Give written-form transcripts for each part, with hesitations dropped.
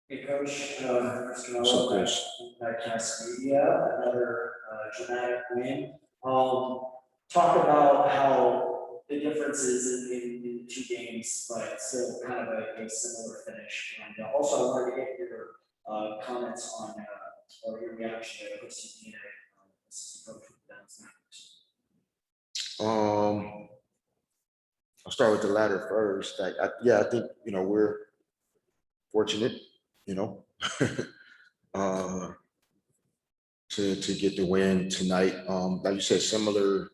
Hey, Coach, Mr. What's up, Mello, Chris? Podcast Media, another dramatic win. Talk about how the differences in the two games, but still kind of a similar finish. And also, I wanted to get your comments on or your reaction to Christine Dina, assistant coach with the Dallas Mavericks. Um, I'll start with the latter first. Yeah, I think we're fortunate, you know, uh, to get the win tonight. Like you said, similar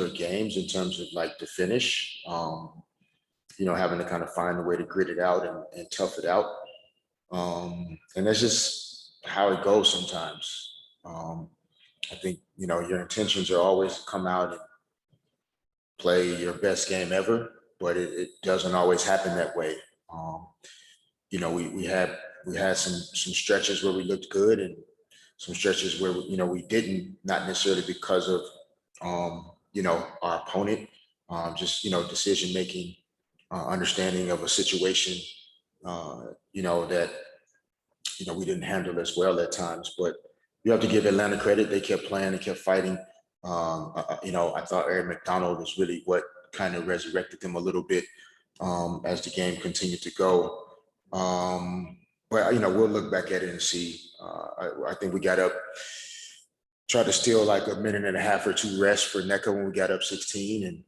games in terms of like the finish. Having to kind of find a way to grit it out and tough it out. And that's just how it goes sometimes. I think your intentions are always to come out and play your best game ever, but it doesn't always happen that way. Um, we had some stretches where we looked good and some stretches where we didn't, not necessarily because of our opponent, just decision making, understanding of a situation, that we didn't handle as well at times. But you have to give Atlanta credit; they kept playing, they kept fighting. I thought Eric McDonald was really what kind of resurrected them a little bit as the game continued to go. But we'll look back at it and see. I think we got up, tried to steal like a minute and a half or two rest for NECA when we got up 16, and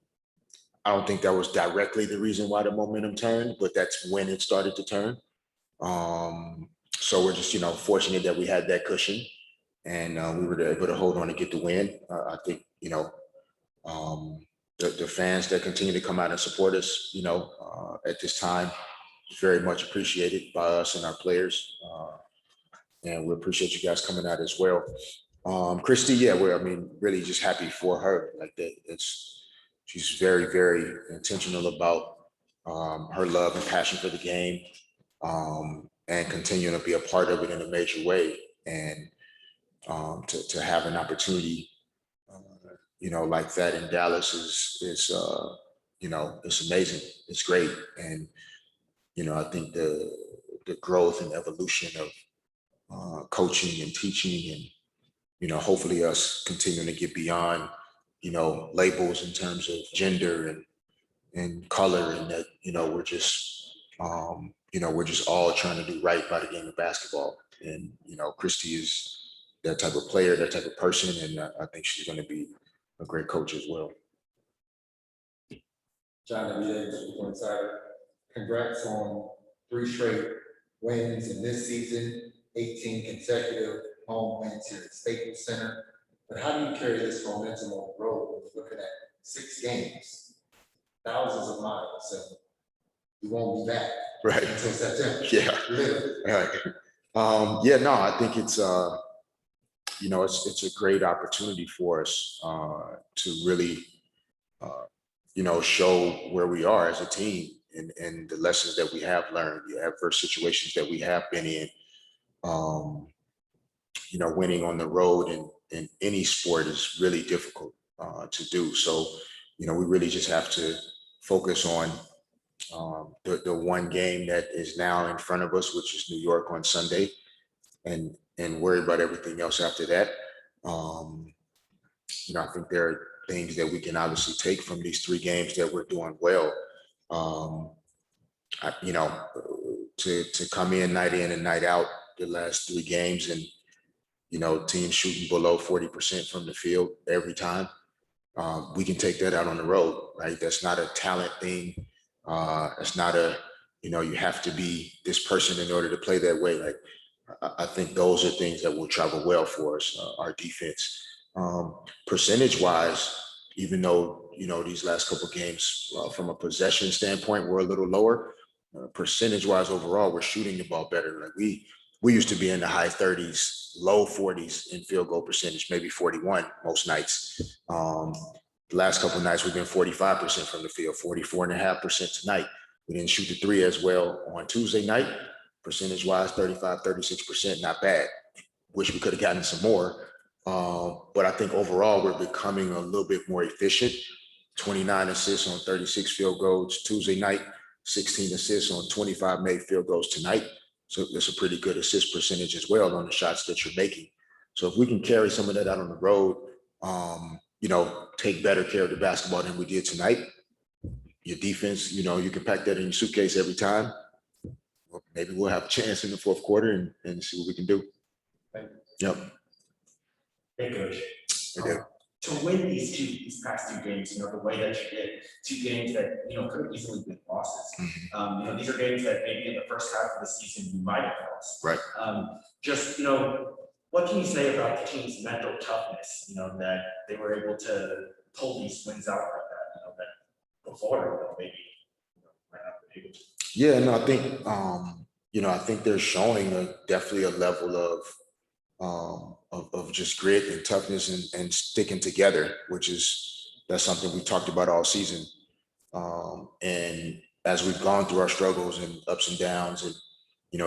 I don't think that was directly the reason why the momentum turned, but that's when it started to turn. So we're just fortunate that we had that cushion and we were able to hold on and get the win. I think the fans that continue to come out and support us, at this time, very much appreciated by us and our players. And we appreciate you guys coming out as well. Christy, yeah, really just happy for her. Like that, she's very, very intentional about her love and passion for the game, and continuing to be a part of it in a major way. And to have an opportunity, like that in Dallas is it's amazing. It's great, and I think the growth and evolution of coaching and teaching, and hopefully us continuing to get beyond labels in terms of gender and color, and that we're just all trying to do right by the game of basketball. And Christy is that type of player, that type of person, and I think she's going to be a great coach as well. John W. Davis with Insider. Congrats on 3 straight wins in this season, 18 consecutive home wins here at Staples Center. But how do you carry this momentum on the road when you're looking at 6 games, thousands of miles, and you won't be back right until September? Yeah. Literally. Right. No, I think it's it's a great opportunity for us to really show where we are as a team, and the lessons that we have learned, the adverse situations that we have been in. Winning on the road in any sport is really difficult to do. So, we really just have to focus on the one game that is now in front of us, which is New York on Sunday, and worry about everything else after that. I think there are things that we can obviously take from these 3 games that we're doing well. To come in and night out the last 3 games, and teams shooting below 40% from the field every time. We can take that out on the road, right? That's not a talent thing. It's not you have to be this person in order to play that way. Like, I think those are things that will travel well for us, our defense. Percentage wise, even though, these last couple of games from a possession standpoint, we're a little lower. Percentage wise overall, we're shooting the ball better. Like we used to be in the high 30s, low 40s in field goal percentage, maybe 41 most nights. The last couple of nights, we've been 45% from the field, 44.5% tonight. We didn't shoot the 3 as well on Tuesday night. Percentage wise, 35, 36%, not bad. Wish we could have gotten some more. But I think overall, we're becoming a little bit more efficient. 29 assists on 36 field goals Tuesday night. 16 assists on 25 made field goals tonight. So that's a pretty good assist percentage as well on the shots that you're making. So if we can carry some of that out on the road, take better care of the basketball than we did tonight, your defense, you can pack that in your suitcase every time. Well, maybe we'll have a chance in the fourth quarter and see what we can do. Thank Yep. Hey, Coach. I do. To win these past two games, the way that you did, two games that, could have easily been losses. These are games that maybe in the first half of the season you might have lost. Right. What can you say about the team's mental toughness, that they were able to pull these wins out like that, that before, maybe, might not be able to. Yeah, no, I think they're showing definitely a level of just grit and toughness and sticking together, that's something we talked about all season. And as we've gone through our struggles and ups and downs, and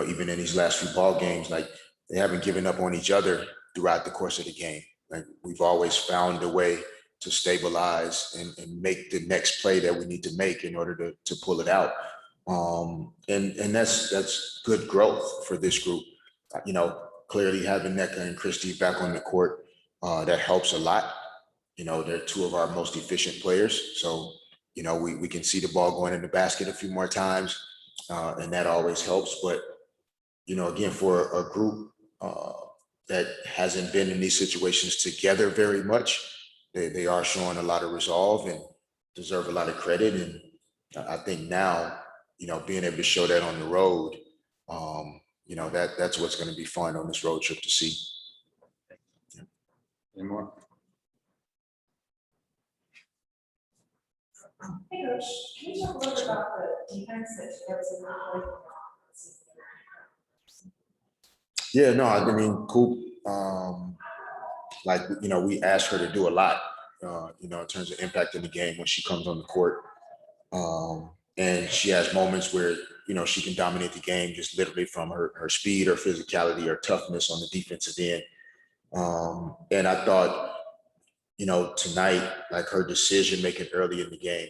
even in these last few ball games, like they haven't given up on each other throughout the course of the game. Like we've always found a way to stabilize and make the next play that we need to make in order to pull it out. And that's good growth for this group. Clearly having Nneka and Christie back on the court, that helps a lot. They're two of our most efficient players. So, we can see the ball going in the basket a few more times, and that always helps. But, again, for a group that hasn't been in these situations together very much, they are showing a lot of resolve and deserve a lot of credit. And I think now, being able to show that on the road, that's what's going to be fun on this road trip to see. Any more? Hey, Coach, can you talk a little bit about the defense that you guys have been playing? Yeah, no, I mean, Coop, we asked her to do a lot, in terms of impacting the game when she comes on the court. And she has moments where, she can dominate the game just literally from her speed, her physicality, her toughness on the defensive end. And I thought, tonight, like her decision making early in the game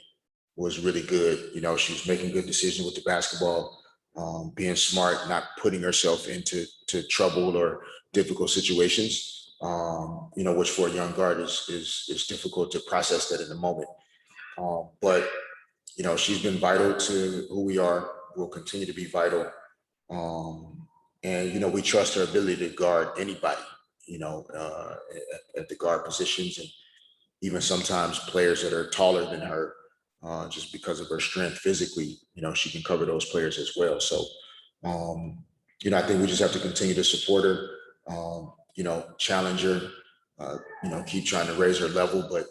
was really good. She was making good decisions with the basketball, being smart, not putting herself into trouble or difficult situations, which for a young guard is difficult to process that in the moment. But she's been vital to who we are, will continue to be vital. And, we trust her ability to guard anybody, at the guard positions, and even sometimes players that are taller than her, just because of her strength physically, she can cover those players as well. So, I think we just have to continue to support her, challenge her, keep trying to raise her level. But,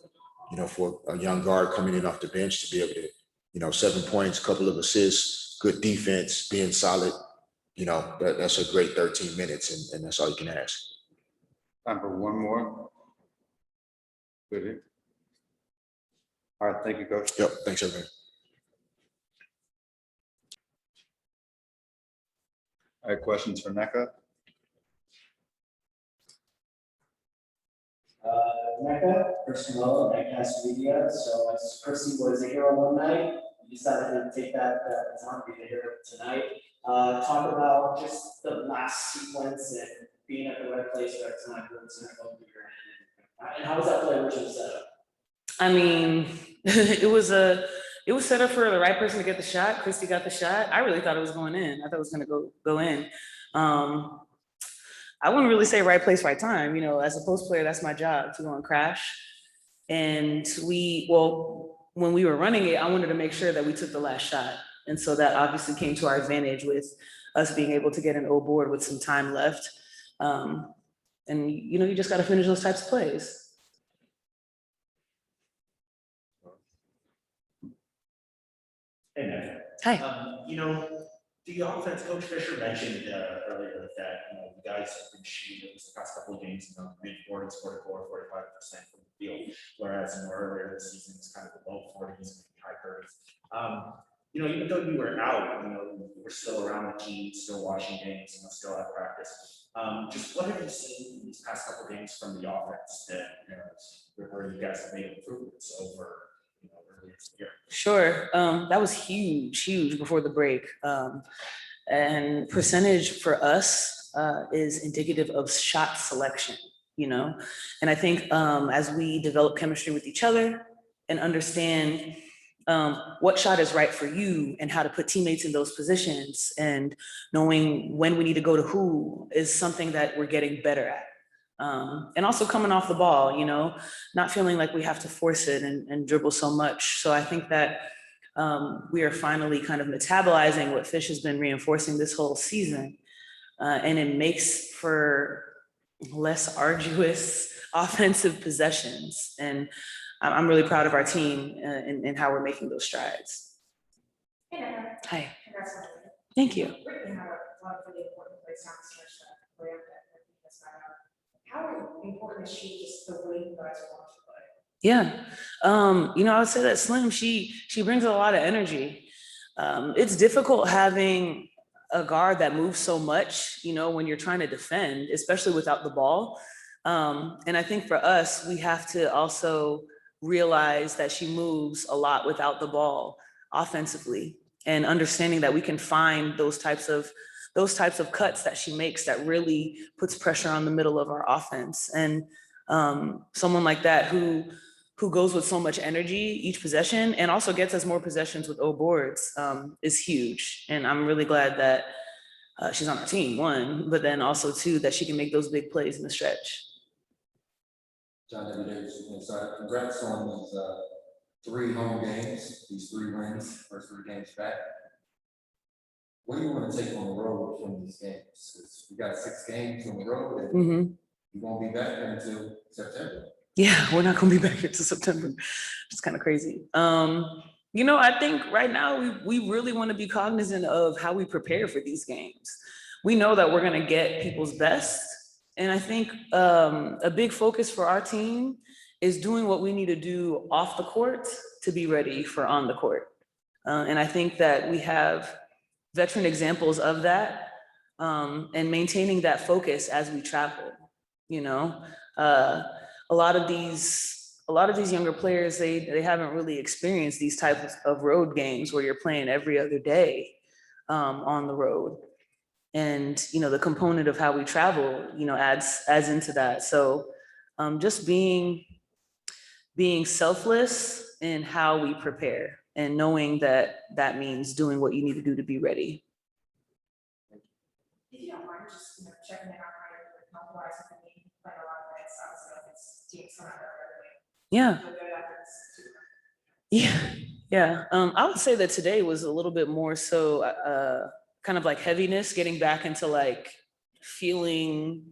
for a young guard coming in off the bench to be able to, 7 points, couple of assists, good defense, being solid, that's a great 13 minutes, and that's all you can ask. Time for one more. Good. All right, thank you, Coach. Yep, thanks, everybody. All right, questions for Nneka? Nneka, first of all, Nneka Media. So as Chrissy was a hero one night, you decided to take that baton, be the hero tonight. Talk about just the last sequence and being at the right place, right time, and how was that play originally set up? I mean, it was set up for the right person to get the shot. Christy got the shot. I really thought it was going in. I thought it was going to go in. I wouldn't really say right place, right time. As a post player, that's my job, to go and crash. And when we were running it, I wanted to make sure that we took the last shot. And so that obviously came to our advantage with us being able to get an O board with some time left. And you just got to finish those types of plays. Hey, Nneka. Hi. The offense, Coach Fisher mentioned earlier that, you guys have been shooting the past couple of games, mid-40s, 44, 45% from the field, whereas earlier this season it's kind of the low 40s, maybe high 30s. Even though you were out, you were still around the team, still watching games, still at practice. Just what have you seen in these past couple of games from the offense that, where you guys have made improvements over games a year. Sure. That was huge before the break. And percentage for us is indicative of shot selection, you know? And I think as we develop chemistry with each other and understand what shot is right for you and how to put teammates in those positions and knowing when we need to go to who is something that we're getting better at. And also coming off the ball, you know, not feeling like we have to force it and dribble so much. So I think that we are finally kind of metabolizing what Fish has been reinforcing this whole season. And it makes for less arduous offensive possessions. And I'm really proud of our team and how we're making those strides. Hey, Nana. Hi, Congrats on everything. thank you. Brittany had a lot of really important plays down the stretch that way up that has got out. How important is she just the way you guys want to play? Yeah, you know, I would say that Slim, she brings a lot of energy. It's difficult having a guard that moves so much, you know, when you're trying to defend, especially without the ball. And I think for us, we have to also realize that she moves a lot without the ball offensively, and understanding that we can find those types of cuts that she makes that really puts pressure on the middle of our offense. And someone like that who goes with so much energy each possession and also gets us more possessions with O boards is huge. And I'm really glad that she's on our team, one, but then also two, that she can make those big plays in the stretch. John W. Davis, inside. Congrats on these 3 home games, these 3 wins, first 3 games back. What do you want to take on the road from these games? Because we got 6 games on the road, and Mm-hmm. you won't be back there until September. Yeah, we're not gonna be back here till September. It's kind of crazy. You know, I think right now we really want to be cognizant of how we prepare for these games. We know that we're gonna get people's best. And I think a big focus for our team is doing what we need to do off the court to be ready for on the court. And I think that we have veteran examples of that and maintaining that focus as we travel, you know. A lot of these younger players, they haven't really experienced these types of road games where you're playing every other day on the road. And, you know, the component of how we travel, you know, adds into that. So just being selfless in how we prepare and knowing that that means doing what you need to do to be ready. If you don't mind, just, you know, checking in on how you're health-wise, I mean, playing a lot of minutes, so it's teams coming out there. Yeah. Feel good after this too. Yeah. I would say that today was a little bit more so kind of like heaviness, getting back into like feeling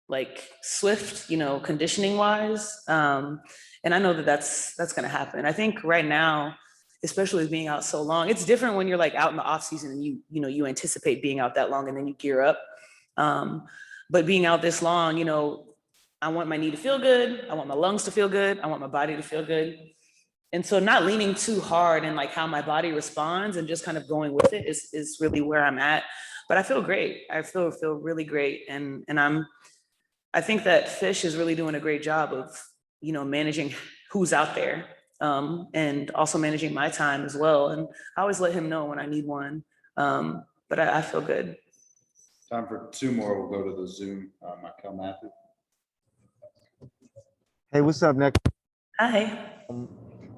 like swift, you know, conditioning wise. And I know that that's going to happen. I think right now, especially with being out so long, it's different when you're like out in the off season and you know, you anticipate being out that long and then you gear up. But being out this long, you know, I want my knee to feel good. I want my lungs to feel good. I want my body to feel good. And so not leaning too hard in like how my body responds and just kind of going with it is really where I'm at. But I feel great. I feel really great. And I think that Fish is really doing a great job of, you know, managing who's out there and also managing my time as well. And I always let him know when I need one. But I feel good. Time for 2 more. We'll go to the Zoom. Michael Matthew. Hey, what's up, Nick? Hi.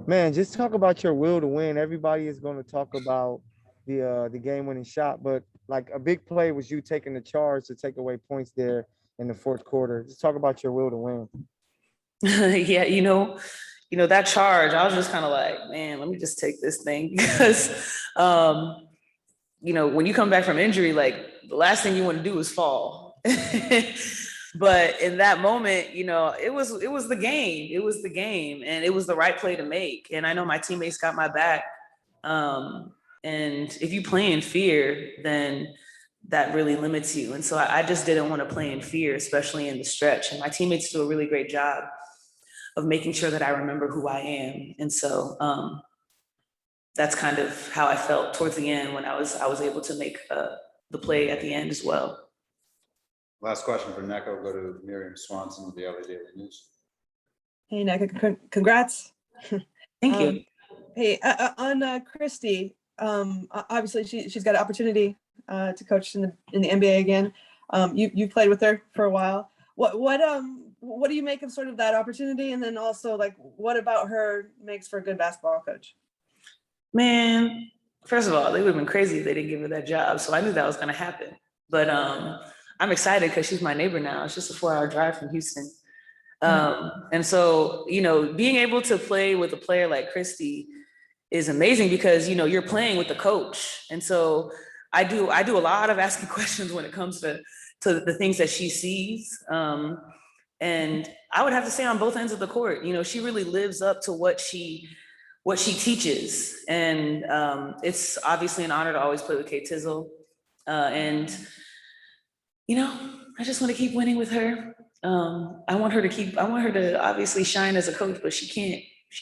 Man, just talk about your will to win. Everybody is going to talk about the game-winning shot, but like a big play was you taking the charge to take away points there in the 4th quarter. Just talk about your will to win. Yeah, you know that charge. I was just kind of like, man, let me just take this thing because, you know, when you come back from injury, like the last thing you want to do is fall. But in that moment, you know, it was the game. It was the game, and it was the right play to make. And I know my teammates got my back. And if you play in fear, then that really limits you. And so I just didn't want to play in fear, especially in the stretch. And my teammates do a really great job of making sure that I remember who I am. And so that's kind of how I felt towards the end when I was able to make the play at the end as well. Last question for Neko. Go to Miriam Swanson with the LA Daily News. Hey, Naka, congrats. Thank you. Hey, on Christy, obviously she's got an opportunity to coach in the NBA again. You played with her for a while. What do you make of sort of that opportunity? And then also, like, what about her makes for a good basketball coach? Man, first of all, they would have been crazy if they didn't give her that job. So I knew that was gonna happen. But I'm excited because she's my neighbor now. It's just a 4-hour drive from Houston. And so, being able to play with a player like Christy is amazing because, you're playing with the coach. And so I do a lot of asking questions when it comes to the things that she sees. And I would have to say on both ends of the court, she really lives up to what she teaches. And it's obviously an honor to always play with Kate Tizzle. And I just want to keep winning with her. I want her to obviously shine as a coach, but she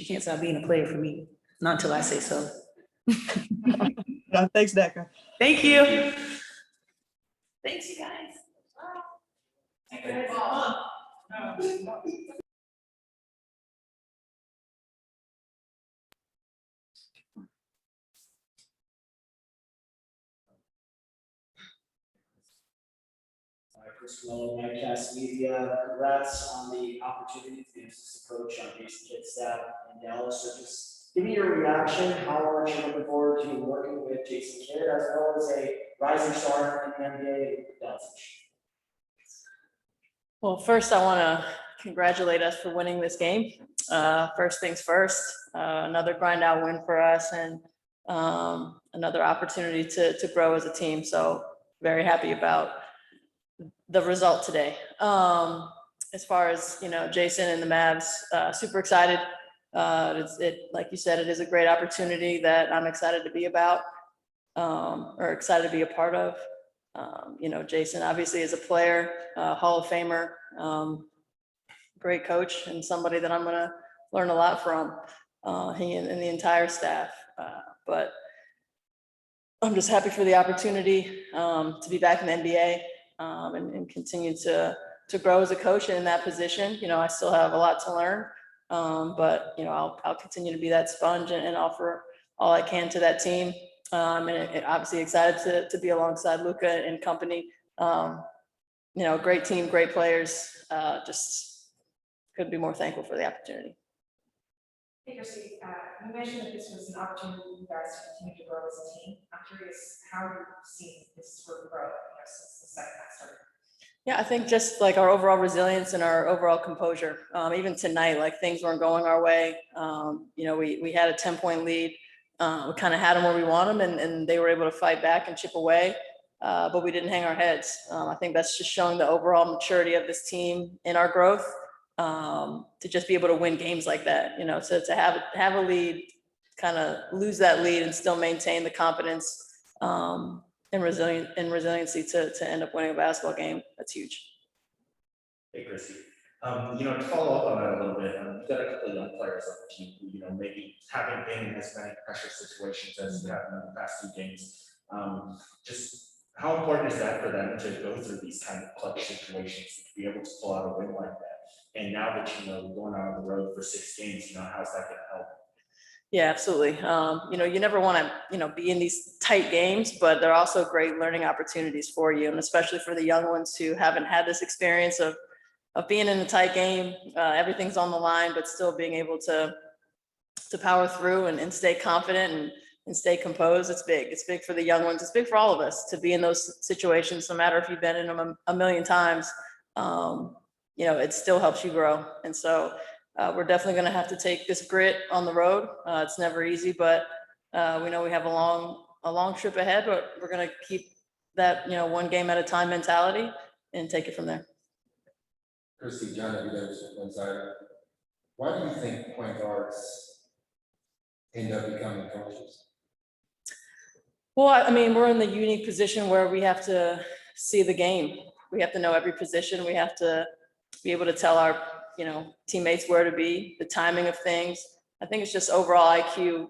can't stop being a player for me. Not until I say so. Thanks, Deca. Thank you. Thanks, you guys. Chris Miller, Midcast Media, congrats on the opportunity to be an assistant coach on Jason Kidd's staff in Dallas. So just give me your reaction, how much you're looking forward to working with Jason Kidd as well as a rising star in the NBA, Dallas. Well, first, I want to congratulate us for winning this game. First things first, another grind out win for us and another opportunity to grow as a team. So very happy about the result today. As far as, Jason and the Mavs, super excited. Like you said, it is a great opportunity that I'm excited to be about or excited to be a part of. Jason obviously is a player, Hall of Famer, great coach, and somebody that I'm going to learn a lot from, he and the entire staff. But I'm just happy for the opportunity to be back in the NBA and continue to grow as a coach in that position. I still have a lot to learn, but I'll continue to be that sponge and offer all I can to that team. And obviously excited to be alongside Luca and company. Great team, great players. Just couldn't be more thankful for the opportunity. Hey, Christy, you mentioned that this was an opportunity for you guys to continue to grow as a team. I'm curious how you've seen this sort of grow since the second half started. Yeah, I think just like our overall resilience and our overall composure. Even tonight, like things weren't going our way. We had a 10-point lead. We kind of had them where we want them, and they were able to fight back and chip away, but we didn't hang our heads. I think that's just showing the overall maturity of this team in our growth, to just be able to win games like that. To have a lead, kind of lose that lead and still maintain the confidence and resiliency to end up winning a basketball game. That's huge. Hey, Chrissy. To follow up on that a little bit, you've got a couple of young players on the team who, maybe haven't been in as many pressure situations as you have in the past 2 games. Just how important is that for them to go through these kind of clutch situations, to be able to pull out a win like that? And now that, going out on the road for 6 games, how's that going to help? Yeah, absolutely. You never want to, be in these tight games, but they're also great learning opportunities for you. And especially for the young ones who haven't had this experience of being in a tight game, everything's on the line, but still being able to power through and stay confident and stay composed. It's big. It's big for the young ones. It's big for all of us to be in those situations, no matter if you've been in them a million times. It still helps you grow. And so we're definitely going to have to take this grit on the road. It's never easy, but we know we have a long trip ahead, but we're going to keep that, one game at a time mentality and take it from there. Christy, John, every day was Insider. Why do you think point guards end up becoming coaches? Well, we're in the unique position where we have to see the game. We have to know every position. We have to be able to tell our, teammates where to be, the timing of things. I think it's just overall IQ.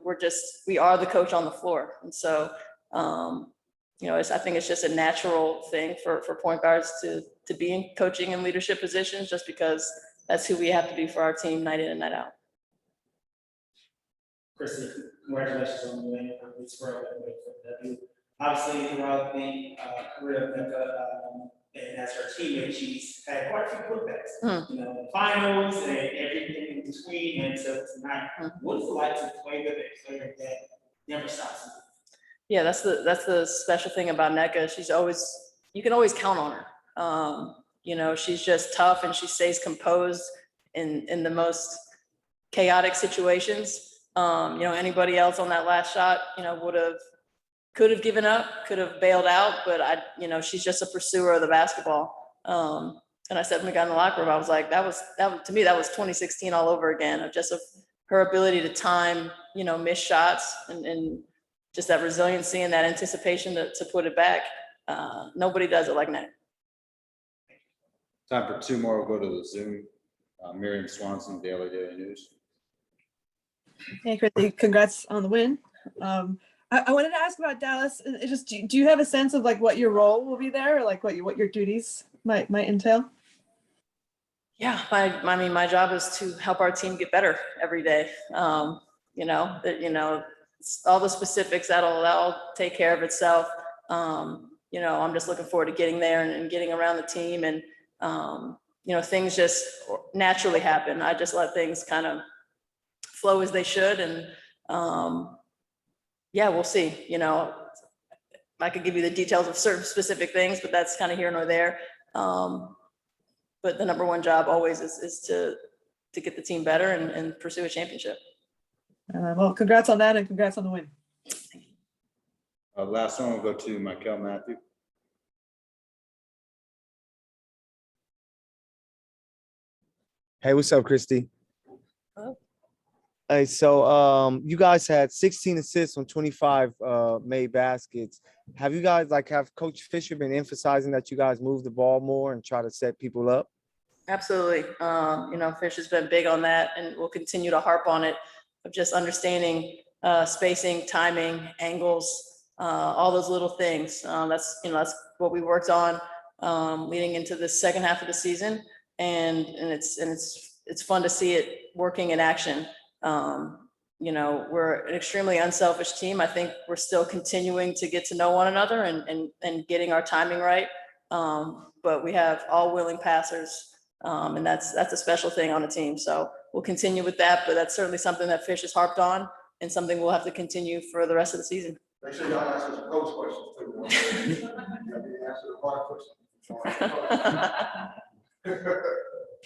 We are the coach on the floor. And so, I think it's just a natural thing for point guards to be in coaching and leadership positions, just because that's who we have to be for our team night in and night out. Christy, Congratulations on the win. It's for W. Obviously, throughout the career of Becca, and as her teammate, she's had quite a few putbacks. You know, finals and everything in between. And so tonight, what is it like to play with a player that never stops? Yeah, that's the special thing about NECA. You can always count on her. You know, she's just tough and she stays composed in the most chaotic situations. You know, anybody else on that last shot, you know, could have given up, could have bailed out, but you know, she's just a pursuer of the basketball. And I said when we got in the locker room, I was like, that was to me, that was 2016 all over again, of just her ability to time, you know, miss shots and just that resiliency and that anticipation to put it back. Nobody does it like that. Time for two more. We'll go to the Zoom. Miriam Swanson, Daily News. Hey, Christy, congrats on the win. I wanted to ask about Dallas. Just do you have a sense of like what your role will be there, or like what your duties might entail? Yeah, my job is to help our team get better every day. You know, all the specifics that'll take care of itself. You know, I'm just looking forward to getting there and getting around the team, and you know, things just naturally happen. I just let things kind of flow as they should, and yeah, we'll see. You know, I could give you the details of certain specific things, but that's kind of here nor there. But the number one job always is to get the team better and pursue a championship. Well, congrats on that, and congrats on the win. Last one, we'll go to Michael Matthew. Hey, what's up, Christy? Hello. Hey, so you guys had 16 assists on 25 made baskets. Have you guys have Coach Fisher been emphasizing that you guys move the ball more and try to set people up? Absolutely. You know, Fish has been big on that, and we'll continue to harp on it, of just understanding spacing, timing, angles, all those little things. That's what we worked on leading into the second half of the season, and it's fun to see it working in action. You know, we're an extremely unselfish team. I think we're still continuing to get to know one another and getting our timing right. But we have all willing passers. And that's a special thing on a team. So we'll continue with that, but that's certainly something that Fish has harped on and something we'll have to continue for the rest of the season. Make sure y'all answer some coach questions too. Answer the hard questions. All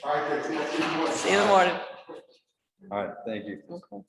right, See you in the morning. All right, thank you. Okay.